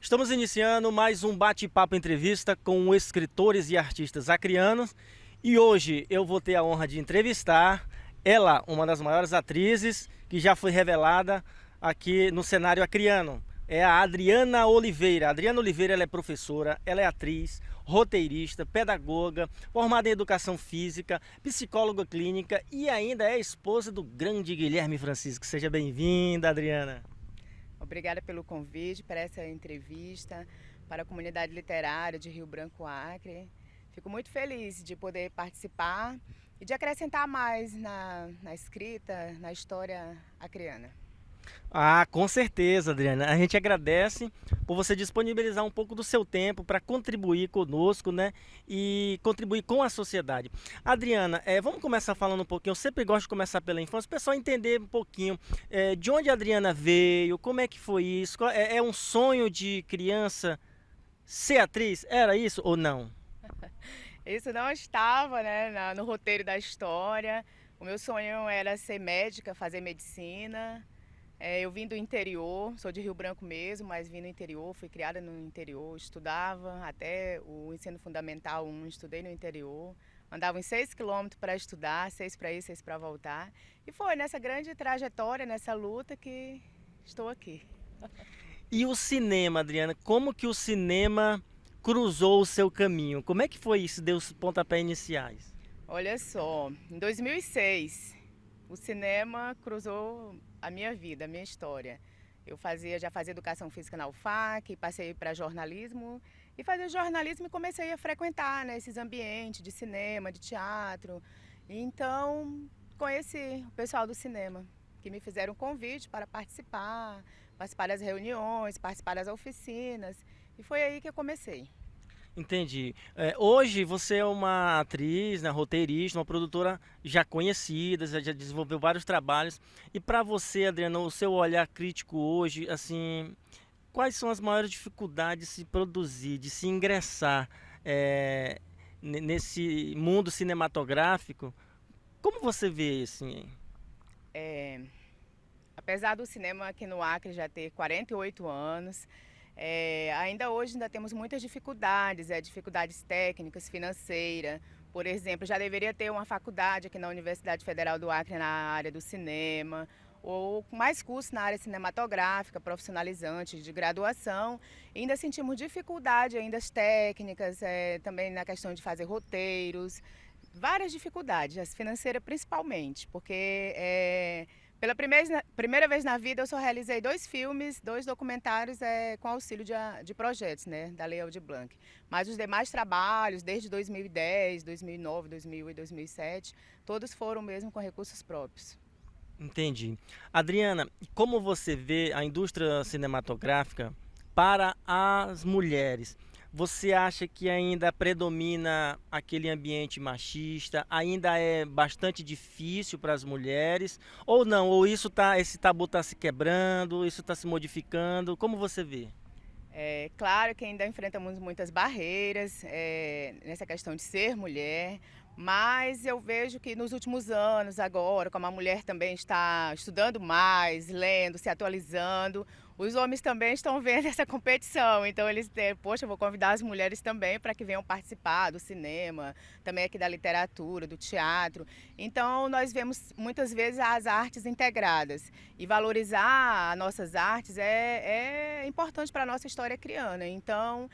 Estamos iniciando mais um bate-papo entrevista com escritores e artistas acrianos e hoje eu vou ter a honra de entrevistar ela, uma das maiores atrizes que já foi revelada aqui no cenário acriano. É a Adriana Oliveira. A Adriana Oliveira, ela é professora, ela é atriz, roteirista, pedagoga, formada em educação física, psicóloga clínica e ainda é esposa do grande Guilherme Francisco. Seja bem-vinda, Adriana. Obrigada pelo convite para essa entrevista para a comunidade literária de Rio Branco, Acre. Fico muito feliz de poder participar e de acrescentar mais na escrita, na história acriana. Ah, com certeza, Adriana. A gente agradece por você disponibilizar um pouco do seu tempo para contribuir conosco, né? E contribuir com a sociedade. Adriana, vamos começar falando um pouquinho. Eu sempre gosto de começar pela infância, o pessoal entender um pouquinho de onde a Adriana veio, como é que foi isso. É um sonho de criança ser atriz? Era isso ou não? Isso não estava, né, no roteiro da história. O meu sonho era ser médica, fazer medicina. Eu vim do interior, sou de Rio Branco mesmo, mas vim do interior, fui criada no interior, estudava até o ensino fundamental 1, estudei no interior. Andava uns 6 quilômetros para estudar, 6 para ir, 6 para voltar. E foi nessa grande trajetória, nessa luta que estou aqui. E o cinema, Adriana, como que o cinema cruzou o seu caminho? Como é que foi isso? Deu os pontapés iniciais? Olha só, em 2006, o cinema cruzou a minha vida, a minha história. Já fazia educação física na UFAC, passei para jornalismo e fazia jornalismo e comecei a frequentar, né, esses ambientes de cinema, de teatro. Então conheci o pessoal do cinema, que me fizeram um convite para participar das reuniões, participar das oficinas, e foi aí que eu comecei. Entendi. Hoje você é uma atriz, né, roteirista, uma produtora já conhecida, já desenvolveu vários trabalhos. E para você, Adriana, o seu olhar crítico hoje, assim, quais são as maiores dificuldades de se produzir, de se ingressar nesse mundo cinematográfico? Como você vê, assim? É, Apesar do cinema aqui no Acre já ter 48 anos, ainda hoje ainda temos muitas dificuldades, dificuldades técnicas, financeiras. Por exemplo, já deveria ter uma faculdade aqui na Universidade Federal do Acre na área do cinema, ou com mais cursos na área cinematográfica, profissionalizante, de graduação. E ainda sentimos dificuldade ainda as técnicas, também na questão de fazer roteiros, várias dificuldades, as financeiras principalmente, porque pela primeira vez na vida eu só realizei 2 filmes, 2 documentários com auxílio de projetos, né, da Lei Aldir Blanc. Mas os demais trabalhos, desde 2010, 2009, 2008 e 2007, todos foram mesmo com recursos próprios. Entendi. Adriana, como você vê a indústria cinematográfica para as mulheres? Você acha que ainda predomina aquele ambiente machista? Ainda é bastante difícil para as mulheres? Ou não? Ou esse tabu está se quebrando, isso está se modificando? Como você vê? É claro que ainda enfrentamos muitas barreiras nessa questão de ser mulher, mas eu vejo que nos últimos anos, agora, como a mulher também está estudando mais, lendo, se atualizando, os homens também estão vendo essa competição. Então eles, poxa, eu vou convidar as mulheres também para que venham participar do cinema, também aqui da literatura, do teatro. Então nós vemos muitas vezes as artes integradas e valorizar as nossas artes é importante para a nossa história criana. Então,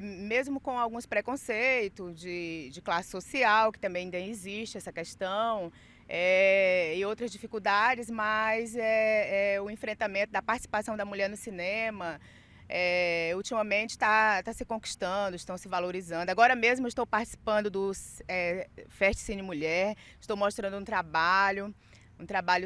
mesmo com alguns preconceitos de classe social, que também ainda existe essa questão, e outras dificuldades, mas o enfrentamento da participação da mulher no cinema, ultimamente está se conquistando, estão se valorizando. Agora mesmo estou participando do Fest Cine Mulher, estou mostrando um trabalho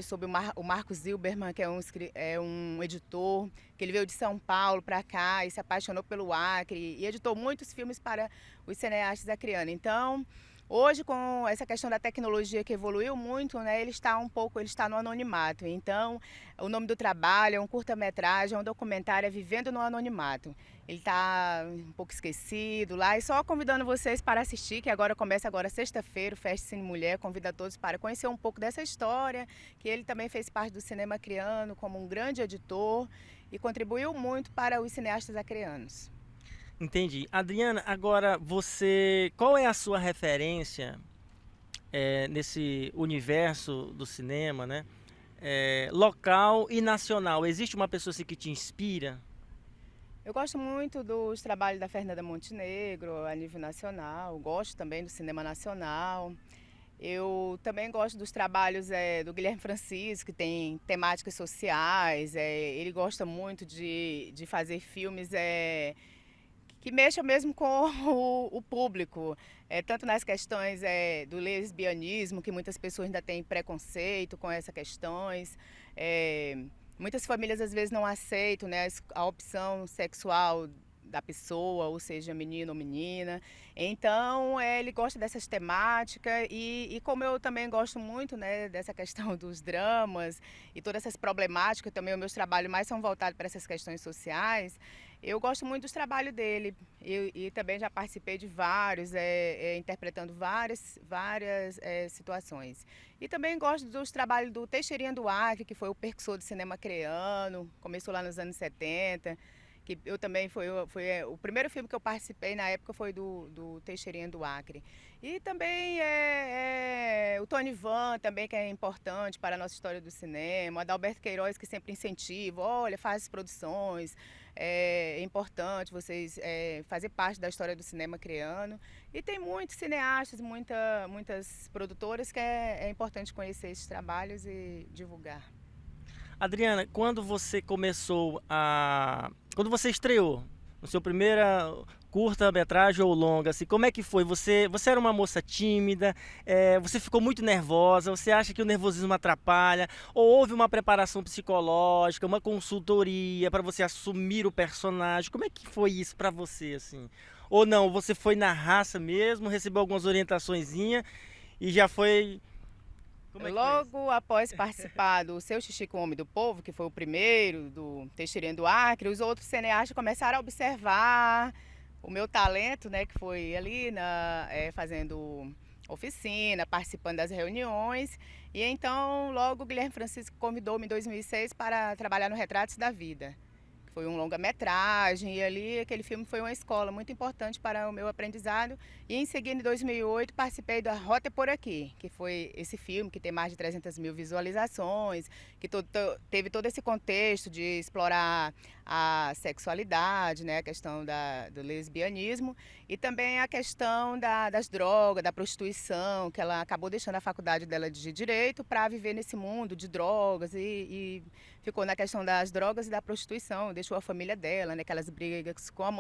sobre o Marcos Zilberman, que é um editor, que ele veio de São Paulo para cá e se apaixonou pelo Acre e editou muitos filmes para os cineastas acrianos. Então, hoje, com essa questão da tecnologia que evoluiu muito, né, ele está no anonimato. Então, o nome do trabalho é um curta-metragem, é um documentário, Vivendo no Anonimato. Ele está um pouco esquecido lá e só convidando vocês para assistir, que começa agora sexta-feira, o Fest Cine Mulher, convida todos para conhecer um pouco dessa história, que ele também fez parte do cinema acriano como um grande editor e contribuiu muito para os cineastas acreanos. Entendi. Adriana, agora qual é a sua referência nesse universo do cinema, né? Local e nacional. Existe uma pessoa assim, que te inspira? Eu gosto muito dos trabalhos da Fernanda Montenegro a nível nacional, gosto também do cinema nacional. Eu também gosto dos trabalhos do Guilherme Francisco, que tem temáticas sociais. Ele gosta muito de fazer filmes que mexam mesmo com o público, tanto nas questões do lesbianismo, que muitas pessoas ainda têm preconceito com essas questões. Muitas famílias às vezes não aceitam, né, a opção sexual da pessoa, ou seja, menino ou menina. Então, ele gosta dessas temáticas e como eu também gosto muito, né, dessa questão dos dramas e todas essas problemáticas, também os meus trabalhos mais são voltados para essas questões sociais, eu gosto muito dos trabalhos dele e também já participei de vários, interpretando várias situações. E também gosto dos trabalhos do Teixeirinha do Acre, que foi o percussor do cinema acreano, começou lá nos anos 70, que eu também foi o primeiro filme que eu participei na época foi do Teixeirinha do Acre. E também o Tony Van, também, que é importante para a nossa história do cinema, Adalberto Queiroz, que sempre incentiva, olha, faz produções, é importante vocês fazer parte da história do cinema acreano. E tem muitos cineastas, muitas produtoras que é importante conhecer esses trabalhos e divulgar. Adriana, quando você estreou no seu primeira curta-metragem ou longa, assim, como é que foi? Você era uma moça tímida, você ficou muito nervosa, você acha que o nervosismo atrapalha? Ou houve uma preparação psicológica, uma consultoria para você assumir o personagem? Como é que foi isso para você, assim? Ou não, você foi na raça mesmo, recebeu algumas orientaçõezinhas e já foi... Logo após participar do Seu Xixi com o Homem do Povo, que foi o primeiro, do Teixeirinha do Acre, os outros cineastas começaram a observar o meu talento, né, que foi ali fazendo oficina, participando das reuniões. E então, logo o Guilherme Francisco convidou-me em 2006 para trabalhar no Retratos da Vida. Foi um longa-metragem e ali aquele filme foi uma escola muito importante para o meu aprendizado. E em seguida, em 2008, participei da Rota Por Aqui, que foi esse filme que tem mais de 300 mil visualizações, que teve todo esse contexto de explorar a sexualidade, né, a questão do lesbianismo e também a questão das drogas, da prostituição, que ela acabou deixando a faculdade dela de Direito para viver nesse mundo de drogas e ficou na questão das drogas e da prostituição, deixou a família dela, né, aquelas brigas com a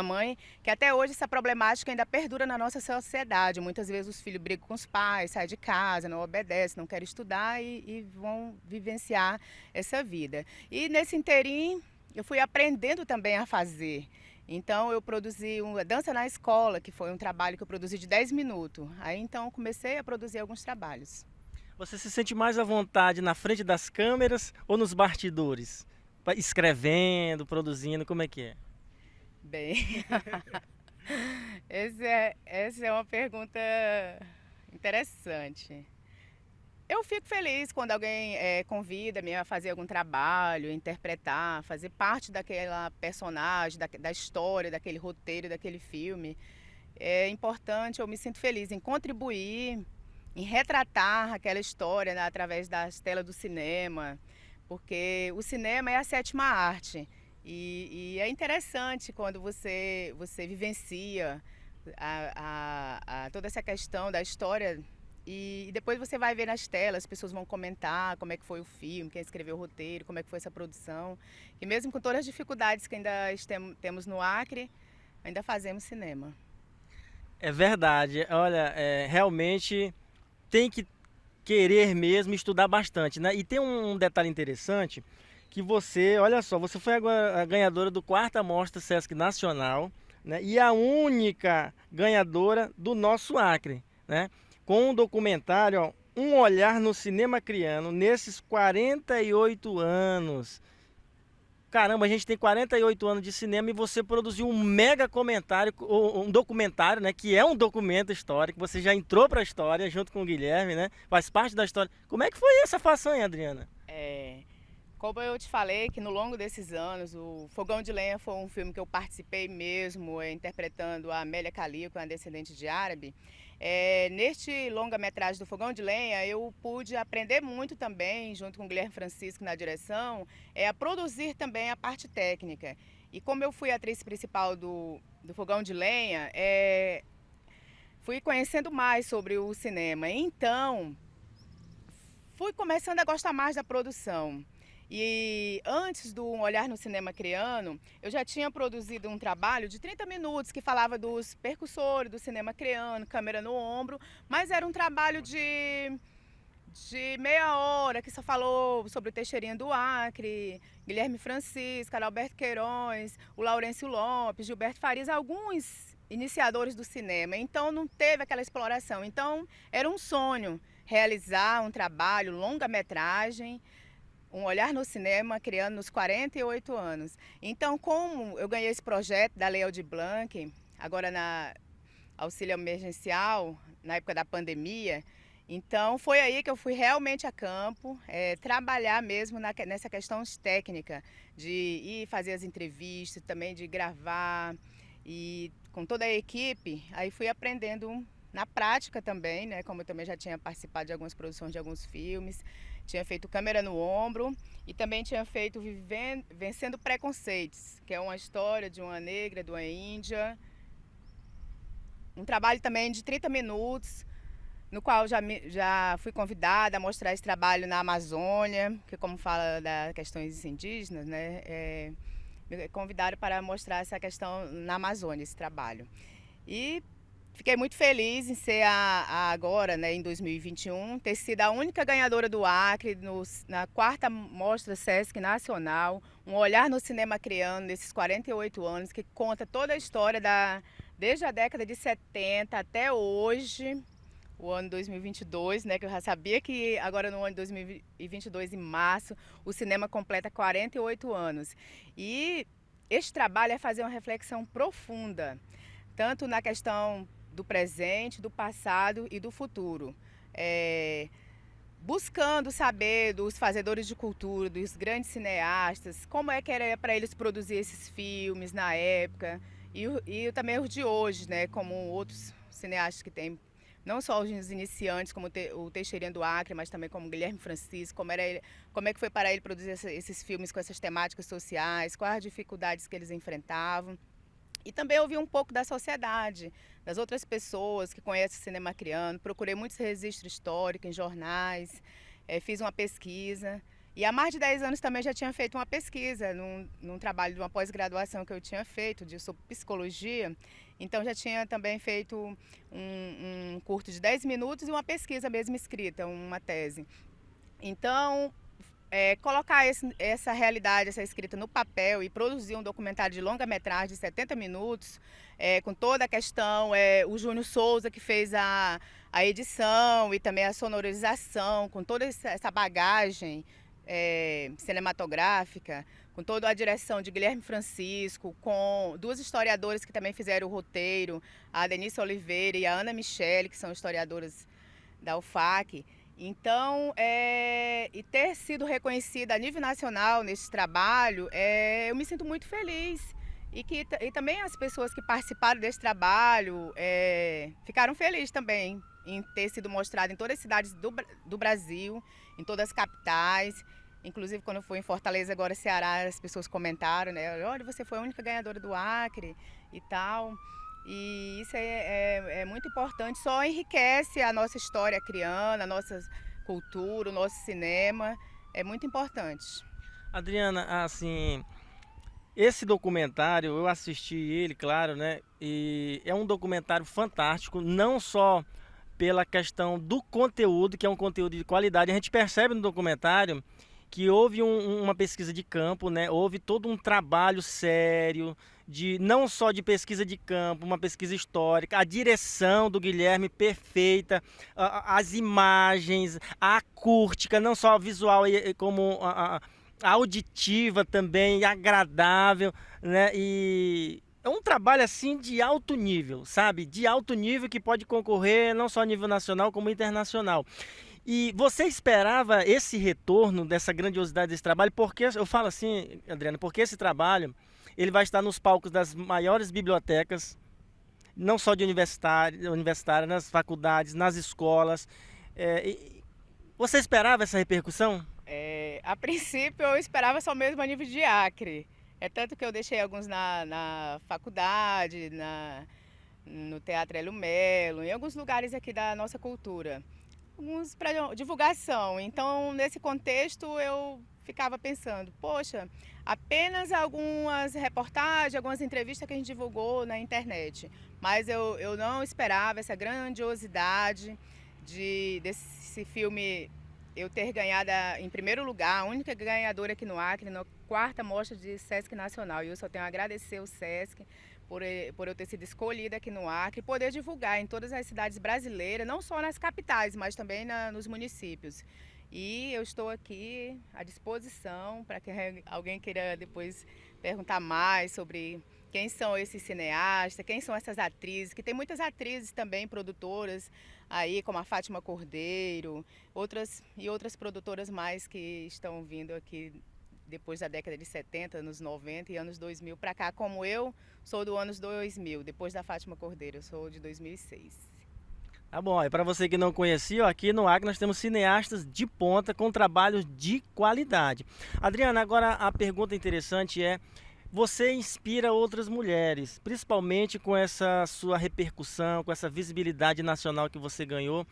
mãe, que até hoje essa problemática ainda perdura na nossa sociedade. Muitas vezes os filhos brigam com os pais, saem de casa, não obedecem, não querem estudar e vão vivenciar essa vida. E nesse inteirinho eu fui aprendendo também a fazer. Então eu produzi uma dança na escola, que foi um trabalho que eu produzi de 10 minutos. Aí então comecei a produzir alguns trabalhos. Você se sente mais à vontade na frente das câmeras ou nos bastidores? Escrevendo, produzindo, como é que é? Bem, essa é uma pergunta interessante. Eu fico feliz quando alguém convida-me a fazer algum trabalho, interpretar, fazer parte daquela personagem, da história, daquele roteiro, daquele filme. É importante, eu me sinto feliz em contribuir, em retratar aquela história, né, através das telas do cinema, porque o cinema é a sétima arte. E é interessante quando você vivencia toda essa questão da história e depois você vai ver nas telas, as pessoas vão comentar como é que foi o filme, quem escreveu o roteiro, como é que foi essa produção. E mesmo com todas as dificuldades que ainda temos no Acre, ainda fazemos cinema. É verdade, olha, realmente tem que querer mesmo estudar bastante, né? E tem um detalhe interessante, que você, olha só, você foi agora a ganhadora do 4ª Mostra Sesc Nacional, né? E a única ganhadora do nosso Acre, né? Com um documentário, ó, Um Olhar no Cinema Acreano, nesses 48 anos. Caramba, a gente tem 48 anos de cinema e você produziu um mega comentário, um documentário, né? Que é um documento histórico, você já entrou para a história junto com o Guilherme, né? Faz parte da história. Como é que foi essa façanha, Adriana? Como eu te falei, que no longo desses anos, o Fogão de Lenha foi um filme que eu participei mesmo, interpretando a Amélia Calico, uma descendente de árabe. Neste longa-metragem do Fogão de Lenha, eu pude aprender muito também, junto com o Guilherme Francisco na direção, a produzir também a parte técnica. E como eu fui atriz principal do Fogão de Lenha, fui conhecendo mais sobre o cinema. Então, fui começando a gostar mais da produção. E antes do Olhar no Cinema Criano, eu já tinha produzido um trabalho de 30 minutos que falava dos percussores do cinema criano, câmera no ombro, mas era um trabalho de meia hora, que só falou sobre o Teixeirinha do Acre, Guilherme Francisco, Alberto Queirós, o Laurêncio Lopes, Gilberto Farias, alguns iniciadores do cinema. Então não teve aquela exploração. Então era um sonho realizar um trabalho, longa-metragem, um olhar no cinema, criando nos 48 anos. Então, como eu ganhei esse projeto da Lei Aldir Blanc, agora na auxílio emergencial, na época da pandemia, então foi aí que eu fui realmente a campo, trabalhar mesmo nessa questão técnica, de ir fazer as entrevistas, também de gravar, e com toda a equipe, aí fui aprendendo na prática também, né? Como eu também já tinha participado de algumas produções de alguns filmes, tinha feito Câmera no Ombro e também tinha feito Vencendo Preconceitos, que é uma história de uma negra, de uma índia. Um trabalho também de 30 minutos, no qual já fui convidada a mostrar esse trabalho na Amazônia, que como fala das questões indígenas, né? Me convidaram para mostrar essa questão na Amazônia, esse trabalho. E fiquei muito feliz em ser agora, né, em 2021, ter sido a única ganhadora do Acre na 4ª Mostra Sesc Nacional, um olhar no cinema criano nesses 48 anos, que conta toda a história desde a década de 70 até hoje, o ano 2022, né, que eu já sabia que agora no ano de 2022, em março, o cinema completa 48 anos. E este trabalho é fazer uma reflexão profunda, tanto na questão do presente, do passado e do futuro. Buscando saber dos fazedores de cultura, dos grandes cineastas, como é que era para eles produzir esses filmes na época, e também os de hoje, né, como outros cineastas que tem, não só os iniciantes, como o Teixeirinha do Acre, mas também como Guilherme Francisco, como é que foi para ele produzir esses filmes com essas temáticas sociais, quais as dificuldades que eles enfrentavam. E também ouvi um pouco da sociedade, das outras pessoas que conhecem o cinema criano. Procurei muitos registros históricos em jornais, fiz uma pesquisa. E há mais de 10 anos também já tinha feito uma pesquisa num trabalho de uma pós-graduação que eu tinha feito sobre psicologia. Então já tinha também feito um curto de 10 minutos e uma pesquisa mesmo escrita, uma tese. Então, colocar essa realidade, essa escrita no papel e produzir um documentário de longa-metragem de 70 minutos, com toda a questão, o Júnior Souza que fez a edição e também a sonorização, com toda essa bagagem cinematográfica, com toda a direção de Guilherme Francisco, com 2 historiadoras que também fizeram o roteiro, a Denise Oliveira e a Ana Michele, que são historiadoras da UFAC. Então, e ter sido reconhecida a nível nacional nesse trabalho, eu me sinto muito feliz. E também as pessoas que participaram desse trabalho ficaram felizes também em ter sido mostrado em todas as cidades do Brasil, em todas as capitais. Inclusive, quando eu fui em Fortaleza, agora Ceará, as pessoas comentaram, né? Olha, você foi a única ganhadora do Acre e tal. E isso é muito importante, só enriquece a nossa história criana, a nossa cultura, o nosso cinema, é muito importante. Adriana, assim, esse documentário, eu assisti ele, claro, né? E é um documentário fantástico, não só pela questão do conteúdo, que é um conteúdo de qualidade. A gente percebe no documentário que houve uma pesquisa de campo, né? Houve todo um trabalho sério, não só de pesquisa de campo, uma pesquisa histórica, a direção do Guilherme perfeita, as imagens, a acústica, não só a visual, como a auditiva também, agradável, né? E é um trabalho assim de alto nível, sabe? De alto nível que pode concorrer não só a nível nacional como internacional. E você esperava esse retorno dessa grandiosidade desse trabalho? Porque eu falo assim, Adriana, porque esse trabalho ele vai estar nos palcos das maiores bibliotecas, não só de universitária, nas faculdades, nas escolas. Você esperava essa repercussão? A princípio eu esperava só mesmo a nível de Acre. É tanto que eu deixei alguns na faculdade, no Teatro Hélio Melo, em alguns lugares aqui da nossa cultura. Alguns para divulgação. Então, nesse contexto, eu ficava pensando, poxa, apenas algumas reportagens, algumas entrevistas que a gente divulgou na internet. Mas eu não esperava essa grandiosidade desse filme eu ter ganhado em primeiro lugar, a única ganhadora aqui no Acre, na 4ª Mostra de Sesc Nacional. E eu só tenho a agradecer o Sesc por eu ter sido escolhida aqui no Acre e poder divulgar em todas as cidades brasileiras, não só nas capitais, mas também nos municípios. E eu estou aqui à disposição para que alguém queira depois perguntar mais sobre quem são esses cineastas, quem são essas atrizes, que tem muitas atrizes também, produtoras aí, como a Fátima Cordeiro, outras produtoras mais que estão vindo aqui depois da década de 70, anos 90 e anos 2000 para cá, como eu sou do anos 2000, depois da Fátima Cordeiro, eu sou de 2006. Tá bom, e para você que não conhecia, ó, aqui no Acre nós temos cineastas de ponta com trabalhos de qualidade. Adriana, agora a pergunta interessante é: você inspira outras mulheres, principalmente com essa sua repercussão, com essa visibilidade nacional que você ganhou.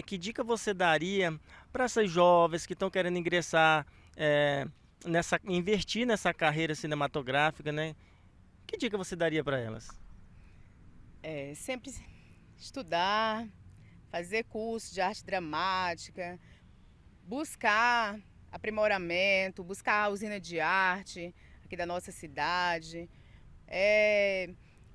Que dica você daria para essas jovens que estão querendo ingressar, investir nessa carreira cinematográfica, né? Que dica você daria para elas? Sempre estudar, fazer curso de arte dramática, buscar aprimoramento, buscar a usina de arte aqui da nossa cidade,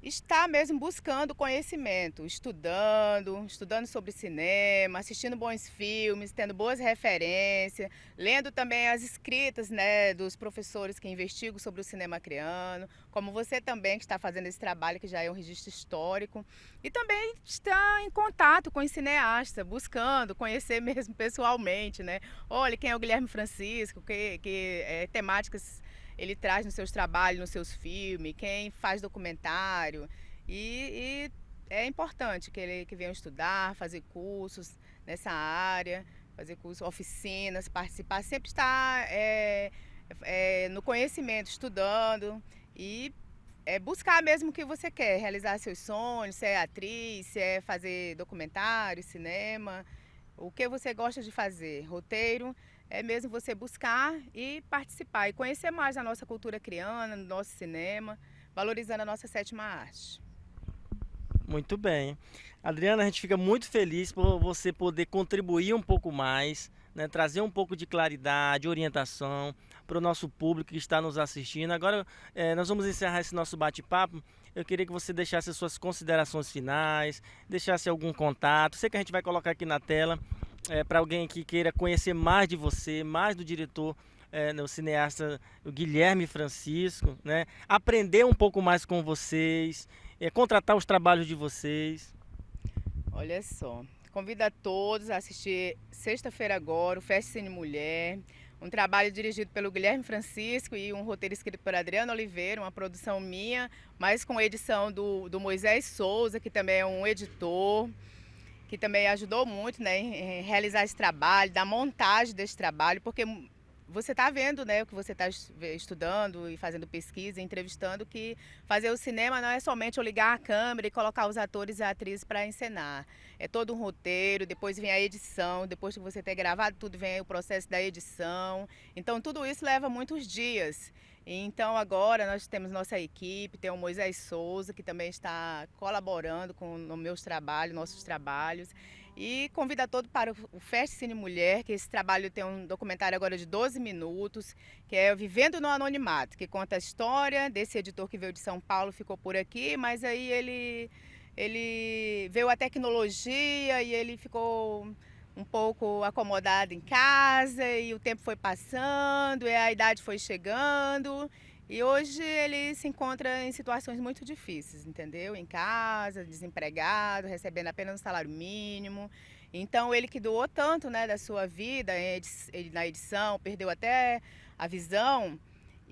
estar mesmo buscando conhecimento, estudando sobre cinema, assistindo bons filmes, tendo boas referências, lendo também as escritas, né, dos professores que investigam sobre o cinema acreano, como você também que está fazendo esse trabalho que já é um registro histórico, e também estar em contato com os cineastas, buscando conhecer mesmo pessoalmente, né? Olha, quem é o Guilherme Francisco, que temáticas ele traz nos seus trabalhos, nos seus filmes, quem faz documentário. E é importante que venham estudar, fazer cursos nessa área, fazer cursos, oficinas, participar, sempre estar no conhecimento, estudando e buscar mesmo o que você quer, realizar seus sonhos, se é atriz, se é fazer documentário, cinema, o que você gosta de fazer, roteiro. É mesmo você buscar e participar e conhecer mais da nossa cultura acreana, do nosso cinema, valorizando a nossa 7ª arte. Muito bem. Adriana, a gente fica muito feliz por você poder contribuir um pouco mais, né, trazer um pouco de claridade, orientação para o nosso público que está nos assistindo. Agora, nós vamos encerrar esse nosso bate-papo. Eu queria que você deixasse as suas considerações finais, deixasse algum contato. Sei que a gente vai colocar aqui na tela. Para alguém que queira conhecer mais de você, mais do diretor, o cineasta o Guilherme Francisco, né? Aprender um pouco mais com vocês, contratar os trabalhos de vocês. Olha só, convido a todos a assistir sexta-feira agora o Festa Cine Mulher, um trabalho dirigido pelo Guilherme Francisco e um roteiro escrito por Adriana Oliveira, uma produção minha, mas com edição do Moisés Souza, que também é um editor, que também ajudou muito, né, em realizar esse trabalho, da montagem desse trabalho, porque você está vendo, né, o que você está estudando e fazendo pesquisa, entrevistando, que fazer o cinema não é somente eu ligar a câmera e colocar os atores e atrizes para encenar. É todo um roteiro, depois vem a edição, depois que você ter gravado tudo, vem o processo da edição. Então tudo isso leva muitos dias. Então agora nós temos nossa equipe, tem o Moisés Souza, que também está colaborando com os meus trabalhos, nossos trabalhos. E convido a todos para o Festa Cine Mulher, que esse trabalho tem um documentário agora de 12 minutos, que é Vivendo no Anonimato, que conta a história desse editor que veio de São Paulo, ficou por aqui, mas aí ele veio a tecnologia e ele ficou um pouco acomodado em casa e o tempo foi passando e a idade foi chegando e hoje ele se encontra em situações muito difíceis, entendeu? Em casa, desempregado, recebendo apenas um salário mínimo Então ele que doou tanto, né, da sua vida ele na edição, perdeu até a visão.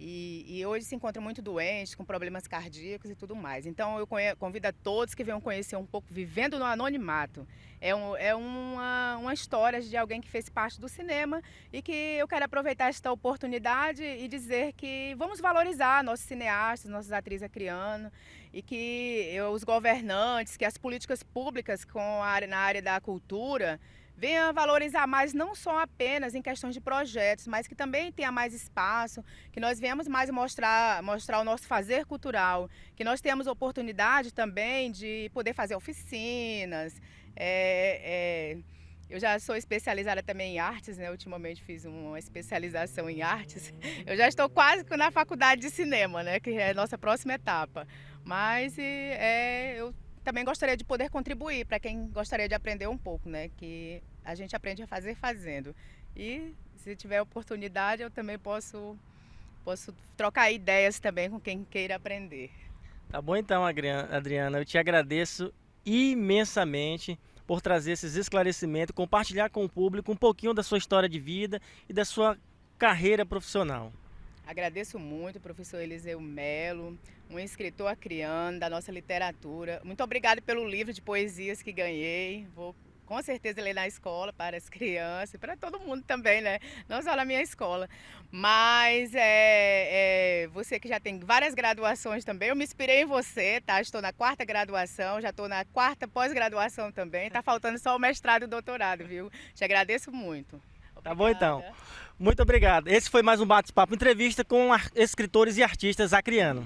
E hoje se encontra muito doente, com problemas cardíacos e tudo mais. Então eu convido a todos que venham conhecer um pouco Vivendo no Anonimato. É uma história de alguém que fez parte do cinema e que eu quero aproveitar esta oportunidade e dizer que vamos valorizar nossos cineastas, nossas atrizes acrianas e que os governantes, que as políticas públicas na área da cultura venha valorizar mais, não só apenas em questões de projetos, mas que também tenha mais espaço, que nós venhamos mais mostrar o nosso fazer cultural, que nós tenhamos oportunidade também de poder fazer oficinas. Eu já sou especializada também em artes, né? Ultimamente fiz uma especialização em artes. Eu já estou quase na faculdade de cinema, né? Que é a nossa próxima etapa. Mas eu também gostaria de poder contribuir para quem gostaria de aprender um pouco, né? Que a gente aprende a fazer fazendo. E se tiver oportunidade, eu também posso trocar ideias também com quem queira aprender. Tá bom então, Adriana, eu te agradeço imensamente por trazer esses esclarecimentos, compartilhar com o público um pouquinho da sua história de vida e da sua carreira profissional. Agradeço muito, professor Eliseu Melo, um escritor acriano da nossa literatura. Muito obrigada pelo livro de poesias que ganhei. Vou com certeza ler na escola para as crianças e para todo mundo também, né? Não só na minha escola. Mas você que já tem várias graduações também, eu me inspirei em você, tá? Estou na 4ª graduação, já estou na 4ª pós-graduação também. Tá faltando só o mestrado e o doutorado, viu? Te agradeço muito. Obrigada. Tá bom então. Muito obrigado. Esse foi mais um Bate-Papo Entrevista com escritores e artistas acrianos.